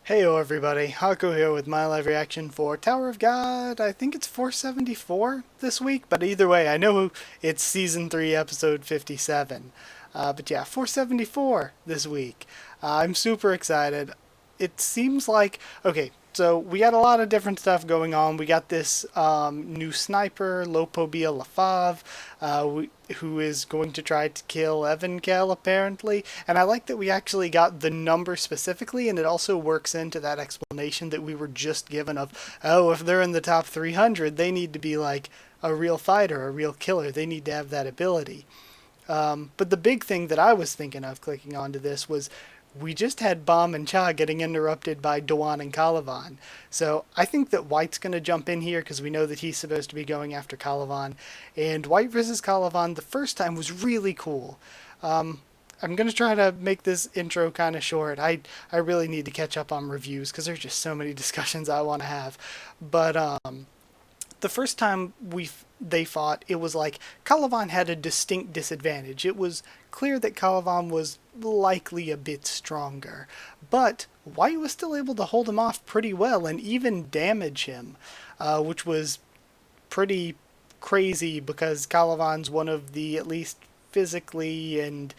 Heyo everybody, Haku here with my live reaction for Tower of God. I think it's 474 this week, but either way, I know it's Season 3, Episode 57. But yeah, 474 this week. I'm super excited. It seems like, okay, so we got a lot of different stuff going on. We got this new sniper, Lopobia Lafav, who is going to try to kill Evankhell, apparently. And I like that we actually got the number specifically, and it also works into that explanation that we were just given of, oh, if they're in the top 300, they need to be like a real fighter, a real killer. They need to have that ability. But the big thing that I was thinking of clicking onto this was we just had Baam and Cha getting interrupted by Baam and Kallavan. So I think that White's going to jump in here because we know that he's supposed to be going after Kallavan. And White versus Kallavan the first time was really cool. I'm going to try to make this intro kind of short. I really need to catch up on reviews because there's just so many discussions I want to have. But the first time they fought, it was like Kallavan had a distinct disadvantage. It was clear that Kallavan was likely a bit stronger, but White was still able to hold him off pretty well and even damage him, which was pretty crazy because Kallavan's one of the, at least physically and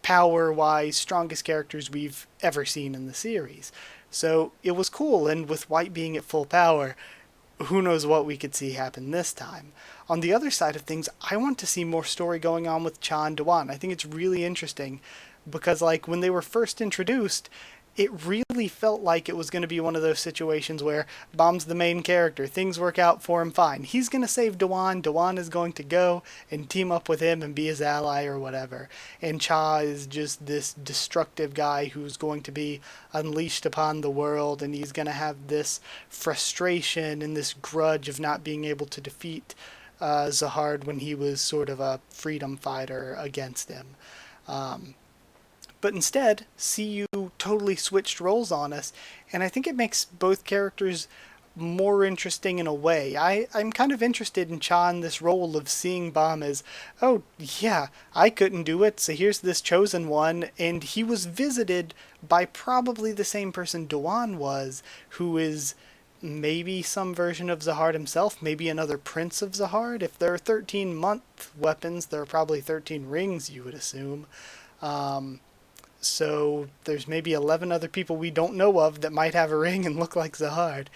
power-wise, strongest characters we've ever seen in the series. So it was cool, and with White being at full power, who knows what we could see happen this time. On the other side of things, I want to see more story going on with Cha and Dewan. I think it's really interesting because, like, when they were first introduced, it really felt like it was going to be one of those situations where Baam's the main character, things work out for him fine. He's going to save Dewan, Dewan is going to go and team up with him and be his ally or whatever. And Cha is just this destructive guy who's going to be unleashed upon the world, and he's going to have this frustration and this grudge of not being able to defeat Zahard when he was sort of a freedom fighter against him. But instead, CU totally switched roles on us, and I think it makes both characters more interesting in a way. I'm kind of interested in Cha in this role of seeing Baam as, oh yeah, I couldn't do it, so here's this chosen one, and he was visited by probably the same person Dewan was, who is maybe some version of Zahard himself, maybe another prince of Zahard. If there are 13-month weapons, there are probably 13 rings, you would assume. So there's maybe 11 other people we don't know of that might have a ring and look like Zahard.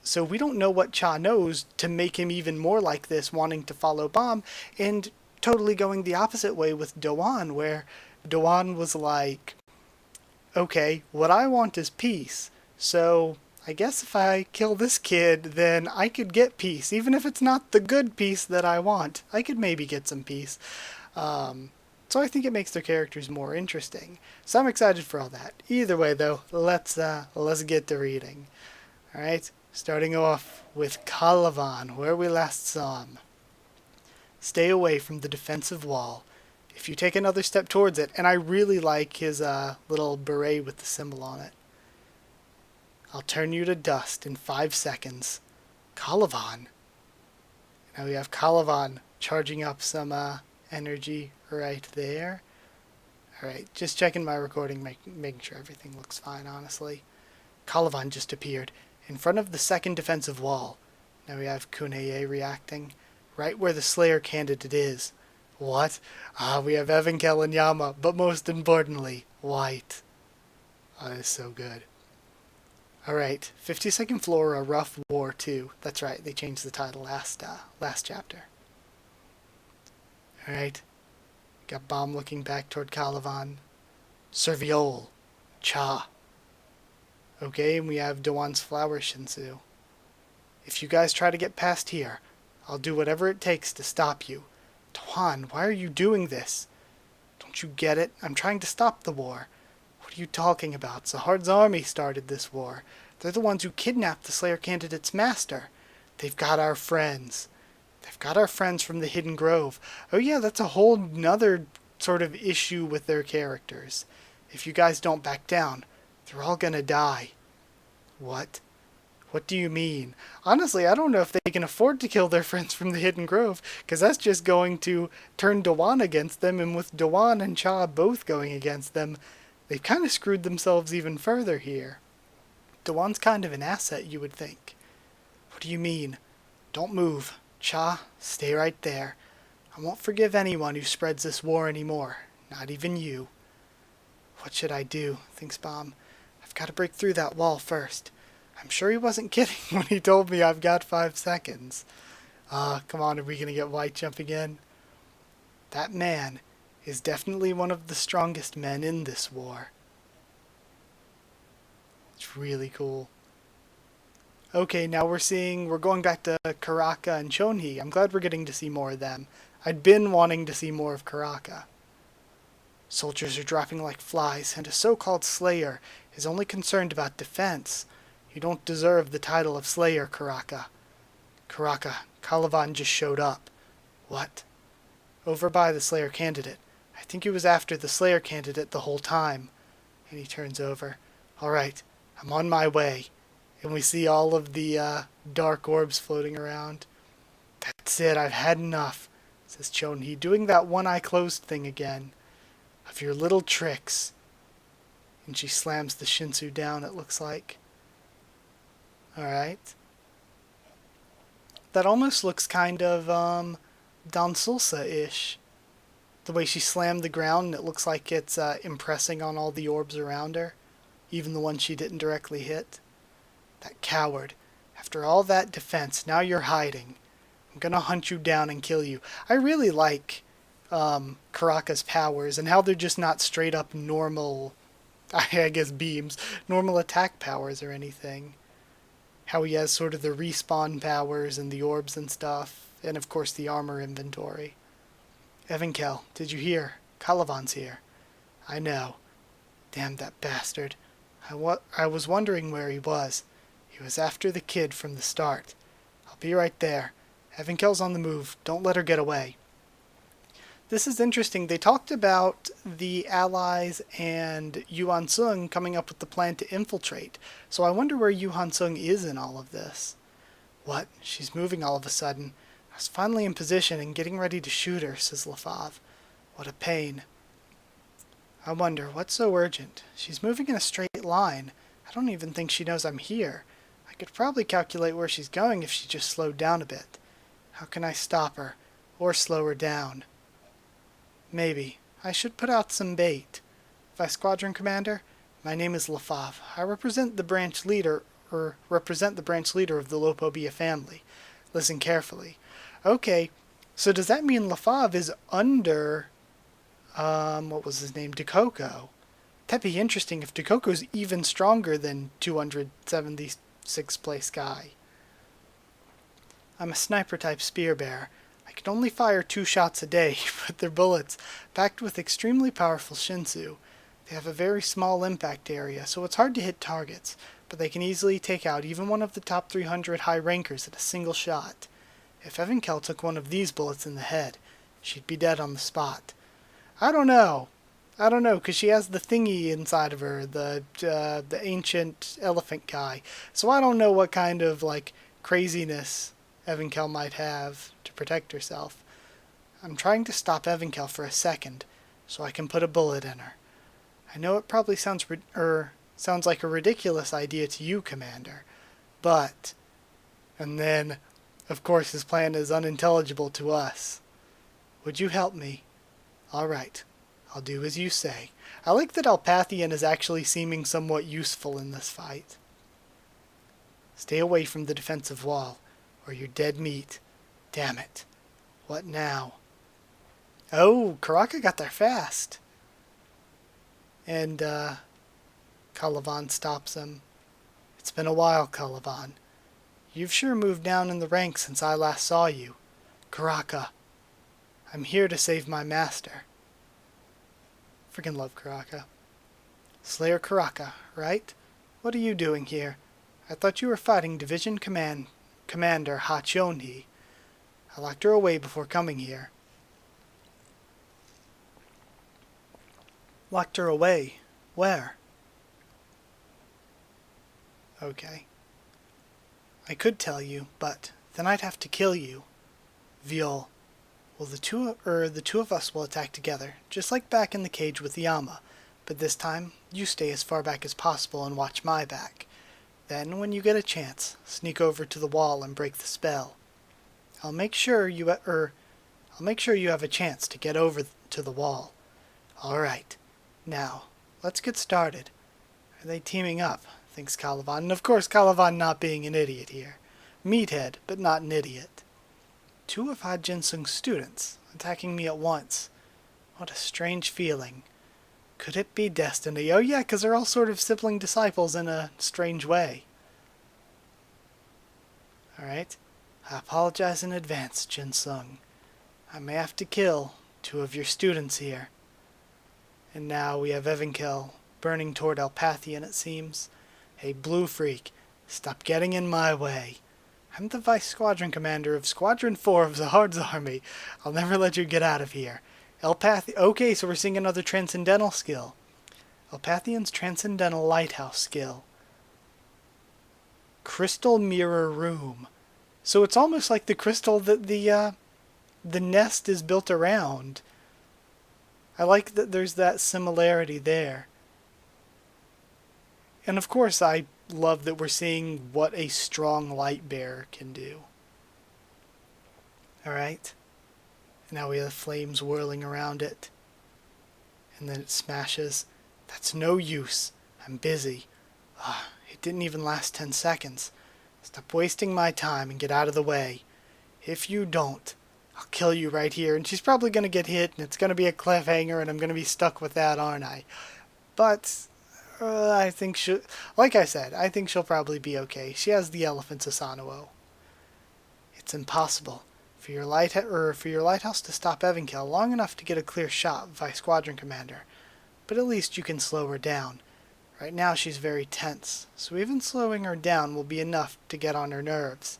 So we don't know what Cha knows to make him even more like this, wanting to follow Baam, and totally going the opposite way with Dewan, where Dewan was like, okay, what I want is peace, so I guess if I kill this kid, then I could get peace. Even if it's not the good peace that I want, I could maybe get some peace. So I think it makes their characters more interesting. So I'm excited for all that. Either way, though, let's get to reading. All right, starting off with Kallavan, where we last saw him. Stay away from the defensive wall. If you take another step towards it, and I really like his little beret with the symbol on it. I'll turn you to dust in 5 seconds. Kallavan. Now we have Kallavan charging up some energy right there. Alright, just checking my recording, making sure everything looks fine, honestly. Kallavan just appeared in front of the second defensive wall. Now we have Kuneye reacting, right where the Slayer candidate is. What? We have Evankhell and Yama, but most importantly, White. Oh, that is so good. Alright, 52nd Floor, A Rough War 2. That's right, they changed the title last chapter. Alright, got Baam looking back toward Kallavan. Serviole, Cha. Okay, and we have Dewan's flower Shinsu. If you guys try to get past here, I'll do whatever it takes to stop you. Dewan, why are you doing this? Don't you get it? I'm trying to stop the war. What are you talking about? Zahard's army started this war. They're the ones who kidnapped the Slayer candidate's master. They've got our friends. They've got our friends from the Hidden Grove. Oh yeah, that's a whole nother sort of issue with their characters. If you guys don't back down, they're all gonna die. What? What do you mean? Honestly, I don't know if they can afford to kill their friends from the Hidden Grove, because that's just going to turn Dewan against them, and with Dewan and Cha both going against them, they've kind of screwed themselves even further here. Dewan's kind of an asset, you would think. What do you mean? Don't move. Cha, stay right there. I won't forgive anyone who spreads this war anymore. Not even you. What should I do? Thinks Baam. I've got to break through that wall first. I'm sure he wasn't kidding when he told me I've got 5 seconds. Come on, are we going to get white jump again? That man is definitely one of the strongest men in this war. It's really cool. Okay, now we're going back to Karaka and Chonhee. I'm glad we're getting to see more of them. I'd been wanting to see more of Karaka. Soldiers are dropping like flies, and a so-called Slayer is only concerned about defense. You don't deserve the title of Slayer, Karaka. Karaka, Kallavan just showed up. What? Over by the Slayer candidate. I think he was after the Slayer candidate the whole time. And he turns over. Alright, I'm on my way. And we see all of the dark orbs floating around. That's it, I've had enough, says Chonhee, doing that one eye closed thing again. Of your little tricks. And she slams the Shinsu down, it looks like. Alright. That almost looks kind of, Dansulsa-ish. The way she slammed the ground, it looks like it's impressing on all the orbs around her. Even the ones she didn't directly hit. That coward. After all that defense, now you're hiding. I'm gonna hunt you down and kill you. I really like Karaka's powers and how they're just not straight up normal, I guess beams, normal attack powers or anything. How he has sort of the respawn powers and the orbs and stuff, and of course the armor inventory. Evankhell, did you hear? Kallavan's here. I know. Damn that bastard. I was wondering where he was. He was after the kid from the start. I'll be right there. Evankhell's on the move. Don't let her get away. This is interesting. They talked about the Allies and Yuan Sung coming up with the plan to infiltrate. So I wonder where Yuan Sung is in all of this. What? She's moving all of a sudden. I was finally in position and getting ready to shoot her, says Lafav. What a pain. I wonder, what's so urgent? She's moving in a straight line. I don't even think she knows I'm here. I could probably calculate where she's going if she just slowed down a bit. How can I stop her? Or slow her down? Maybe. I should put out some bait. Vice Squadron Commander, my name is Lafav. I represent the branch leader of the Lopobia family. Listen carefully. Okay, so does that mean Lafav is under, what was his name, Dekoko? That'd be interesting if Dekoko's even stronger than 276th place guy. I'm a sniper-type spear bearer. I can only fire 2 shots a day, but they're bullets, packed with extremely powerful Shinsu. They have a very small impact area, so it's hard to hit targets, but they can easily take out even one of the top 300 high rankers at a single shot. If Evankhell took one of these bullets in the head, she'd be dead on the spot. I don't know, because she has the thingy inside of her, the ancient elephant guy, so I don't know what kind of, craziness Evankhell might have to protect herself. I'm trying to stop Evankhell for a second, so I can put a bullet in her. I know it probably sounds like a ridiculous idea to you, Commander, but... And then, of course, his plan is unintelligible to us. Would you help me? All right, I'll do as you say. I like that Alpathian is actually seeming somewhat useful in this fight. Stay away from the defensive wall, or you're dead meat. Damn it. What now? Oh, Karaka got there fast. And, Kallavan stops him. It's been a while, Kallavan. You've sure moved down in the ranks since I last saw you. Karaka, I'm here to save my master. Freaking love Karaka. Slayer Karaka, right? What are you doing here? I thought you were fighting Division Commander Chonhee. I locked her away before coming here. Locked her away? Where? Okay. I could tell you, but then I'd have to kill you. Viol. Well, the two of us will attack together, just like back in the cage with Yama. But this time, you stay as far back as possible and watch my back. Then, when you get a chance, sneak over to the wall and break the spell. I'll make sure you have a chance to get over to the wall. Alright, now, let's get started. Are they teaming up? Thinks Kallavan, and of course Kallavan not being an idiot here. Meathead, but not an idiot. 2 of Ha Jinsung's students, attacking me at once. What a strange feeling. Could it be destiny? Oh yeah, because they're all sort of sibling disciples in a strange way. Alright, I apologize in advance, Jinsung. I may have to kill 2 of your students here. And now we have Evankhell burning toward Elpathian, it seems. Hey, Blue Freak, stop getting in my way. I'm the Vice Squadron Commander of Squadron 4 of Zahard's army. I'll never let you get out of here. Okay, so we're seeing another Transcendental skill. Elpathian's Transcendental Lighthouse skill. Crystal Mirror Room. So it's almost like the crystal that the nest is built around. I like that there's that similarity there. And of course I love that we're seeing what a strong light bearer can do. Alright. Now we have flames whirling around it. And then it smashes. That's no use. I'm busy. It didn't even last 10 seconds. Stop wasting my time and get out of the way. If you don't, I'll kill you right here. And she's probably going to get hit, and it's going to be a cliffhanger, and I'm going to be stuck with that, aren't I? But I think like I said, I think she'll probably be okay. She has the elephants of Sanuo. It's impossible for your lighthouse to stop Evankhell long enough to get a clear shot, Vice Squadron Commander. But at least you can slow her down. Right now she's very tense, so even slowing her down will be enough to get on her nerves.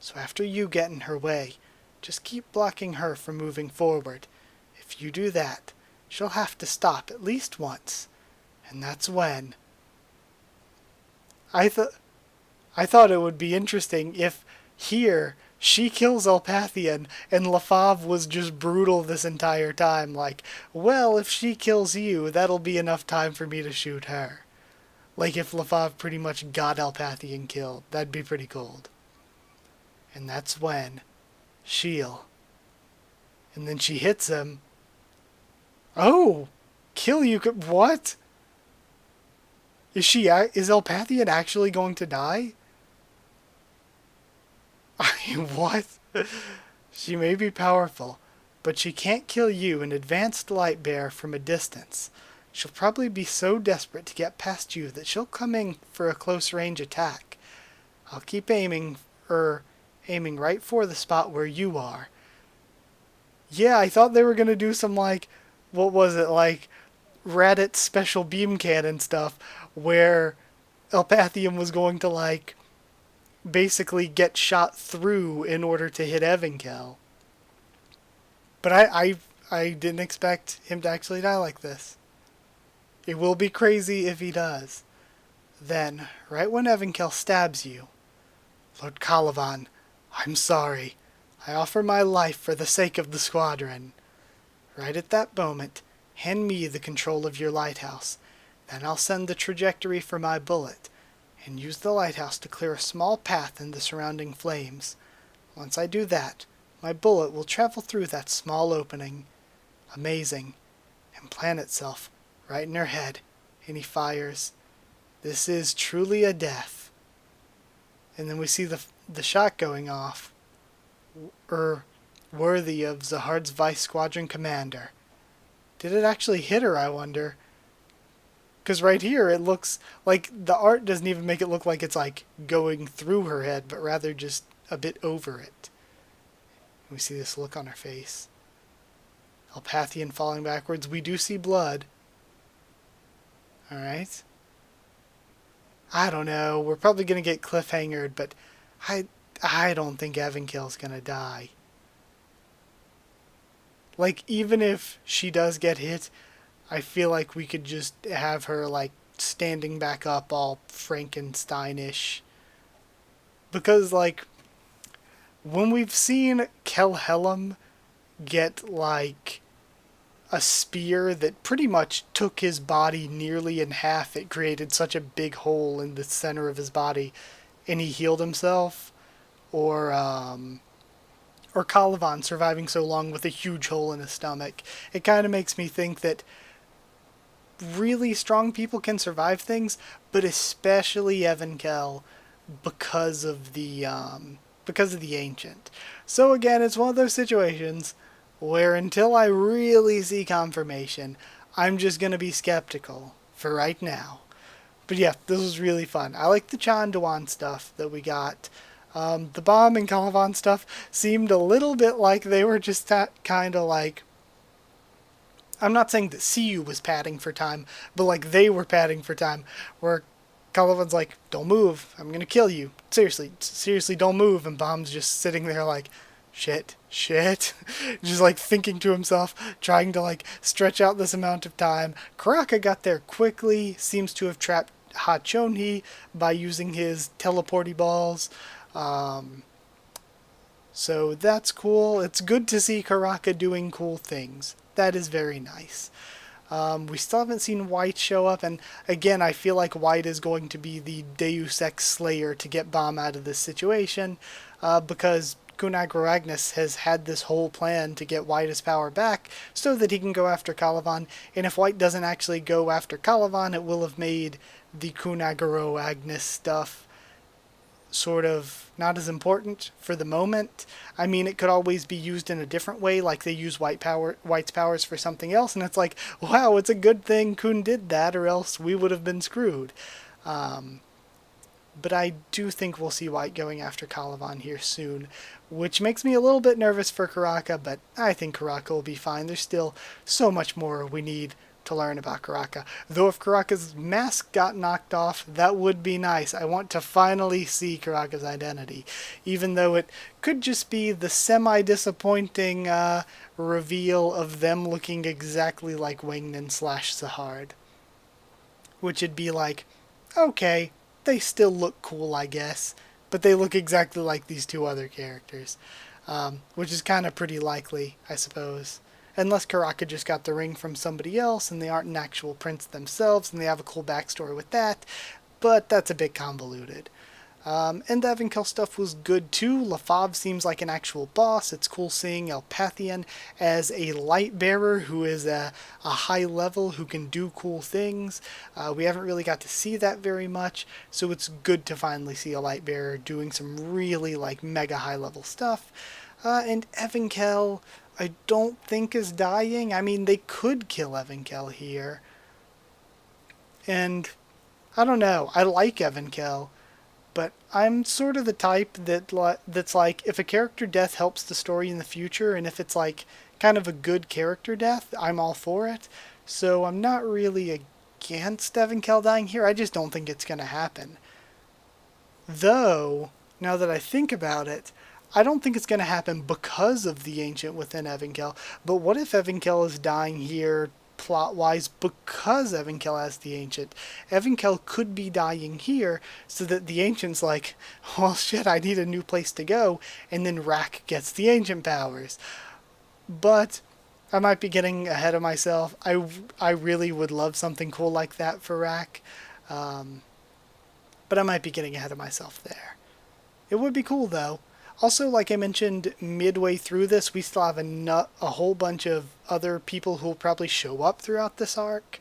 So after you get in her way, just keep blocking her from moving forward. If you do that, she'll have to stop at least once. And that's when... I thought it would be interesting if here she kills Elpathian and Lafav was just brutal this entire time. Like, well, if she kills you, that'll be enough time for me to shoot her. Like if Lafav pretty much got Elpathian killed. That'd be pretty cold. And that's when she'll... And then she hits him. Oh! Kill you... What? Is Elpathian actually going to die? What? She may be powerful, but she can't kill you, an advanced light bearer, from a distance. She'll probably be so desperate to get past you that she'll come in for a close range attack. I'll keep aiming right for the spot where you are. Yeah, I thought they were going to do some, like, what was it, like, Raditz special beam cannon stuff, where Elpathian was going to, like, basically get shot through in order to hit Evankhell. But I didn't expect him to actually die like this. It will be crazy if he does. Then, right when Evankhell stabs you, Lord Kallavan, I'm sorry. I offer my life for the sake of the squadron. Right at that moment, hand me the control of your lighthouse. Then I'll send the trajectory for my bullet, and use the lighthouse to clear a small path in the surrounding flames. Once I do that, my bullet will travel through that small opening. Amazing. And plant itself right in her head. And he fires. This is truly a death. And then we see the shot going off. Worthy of Zahard's Vice Squadron Commander. Did it actually hit her, I wonder? Because right here it looks like the art doesn't even make it look like it's like going through her head, but rather just a bit over it. We see this look on her face. Elpathian falling backwards. We do see blood. Alright. I don't know. We're probably going to get cliffhangered, but I don't think Evankhell's going to die. Like, even if she does get hit, I feel like we could just have her, like, standing back up all Frankenstein-ish. Because, like, when we've seen Kelhelm get, like, a spear that pretty much took his body nearly in half. It created such a big hole in the center of his body, and he healed himself. Or Kallavan surviving so long with a huge hole in his stomach. It kind of makes me think that really strong people can survive things, but especially Evankhell because of the ancient. So again, it's one of those situations where until I really see confirmation, I'm just gonna be skeptical for right now. But yeah, this was really fun. I like the Chandawan stuff that we got. The Baam and Kallavan stuff seemed a little bit like they were just kind of like... I'm not saying that CU was padding for time, but like they were padding for time, where Kallavan's like, don't move, I'm gonna kill you. Seriously, don't move. And Baam's just sitting there like, shit. Just like thinking to himself, trying to like stretch out this amount of time. Karaka got there quickly, seems to have trapped Hachonhi by using his teleporty balls. So that's cool. It's good to see Karaka doing cool things. That is very nice. We still haven't seen White show up, and again, I feel like White is going to be the Deus Ex Slayer to get Baam out of this situation, because Kunagro Agnes has had this whole plan to get White's power back so that he can go after Kallavan, and if White doesn't actually go after Kallavan, it will have made the Kunagro Agnes stuff sort of not as important for the moment. I mean, it could always be used in a different way, like they use White's powers for something else, and it's like, wow, it's a good thing Kun did that, or else we would have been screwed. But I do think we'll see White going after Kallavan here soon, which makes me a little bit nervous for Karaka, but I think Karaka will be fine. There's still so much more we need to learn about Karaka. Though if Karaka's mask got knocked off, that would be nice. I want to finally see Karaka's identity, even though it could just be the semi-disappointing reveal of them looking exactly like Wingnan / Sahard. Which would be like, okay, they still look cool, I guess, but they look exactly like these two other characters, which is kind of pretty likely, I suppose. Unless Karaka just got the ring from somebody else and they aren't an actual prince themselves and they have a cool backstory with that, but that's a bit convoluted. And the Evankhell stuff was good too. Lafav seems like an actual boss. It's cool seeing Elpathian as a light bearer who is a high level who can do cool things. We haven't really got to see that very much, so it's good to finally see a light bearer doing some really like mega high level stuff. And Evankhell, I don't think is dying. I mean, they could kill Evankhell here. And I don't know. I like Evankhell, but I'm sort of the type that's like, if a character death helps the story in the future, and if it's like kind of a good character death, I'm all for it. So I'm not really against Evankhell dying here. I just don't think it's going to happen. Though, now that I think about it, I don't think it's going to happen because of the Ancient within Evankhell, but what if Evankhell is dying here plot-wise because Evankhell has the Ancient? Evankhell could be dying here so that the Ancient's like, well shit, I need a new place to go, and then Rak gets the Ancient powers. But I might be getting ahead of myself. I really would love something cool like that for Rak, but I might be getting ahead of myself there. It would be cool though. Also, like I mentioned, midway through this, we still have a whole bunch of other people who will probably show up throughout this arc,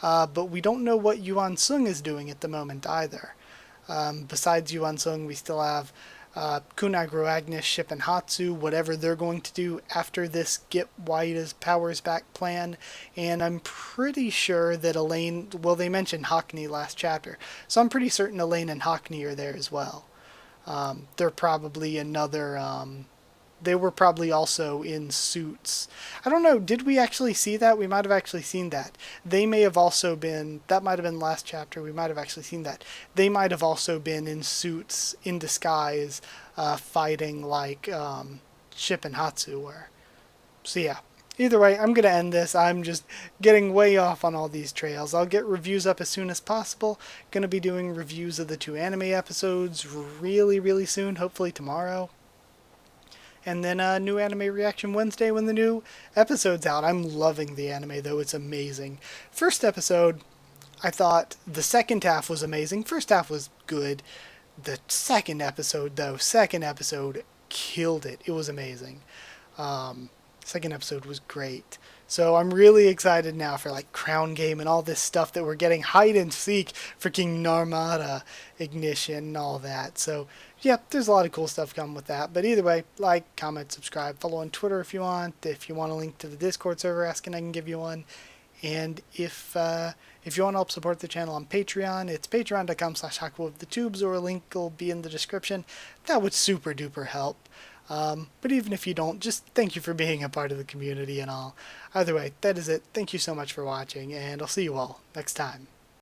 but we don't know what Yuan Sung is doing at the moment either. Besides Yuan Sung, we still have Kunagro Agnes, Ship, and Hatsu, whatever they're going to do after this Get White's Powers Back plan, and I'm pretty sure that Elaine, well, they mentioned Hockney last chapter, so I'm pretty certain Elaine and Hockney are there as well. They're probably another, they were probably also in suits. I don't know, did we actually see that? We might have actually seen that. They may have also been, that might have been last chapter, we might have actually seen that. They might have also been in suits, in disguise, fighting like Ship and Hatsu were. So yeah. Either way, I'm going to end this. I'm just getting way off on all these trails. I'll get reviews up as soon as possible. Going to be doing reviews of the 2 anime episodes really, really soon, hopefully tomorrow. and then a new anime reaction Wednesday when the new episode's out. I'm loving the anime, though. It's amazing. First episode, I thought the second half was amazing. First half was good. The second episode, though, killed it. It was amazing. Second episode was great. So I'm really excited now for like Crown Game and all this stuff that we're getting. Hide and Seek, freaking Narmada, Ignition, and all that. So yeah, there's a lot of cool stuff coming with that. But either way, like, comment, subscribe, follow on Twitter if you want. If you want a link to the Discord server, asking I can give you one. And if you want to help support the channel on Patreon, it's patreon.com/Haku of the Tubes, or a link will be in the description. That would super duper help. But even if you don't, just thank you for being a part of the community and all. Either way, that is it. Thank you so much for watching, and I'll see you all next time.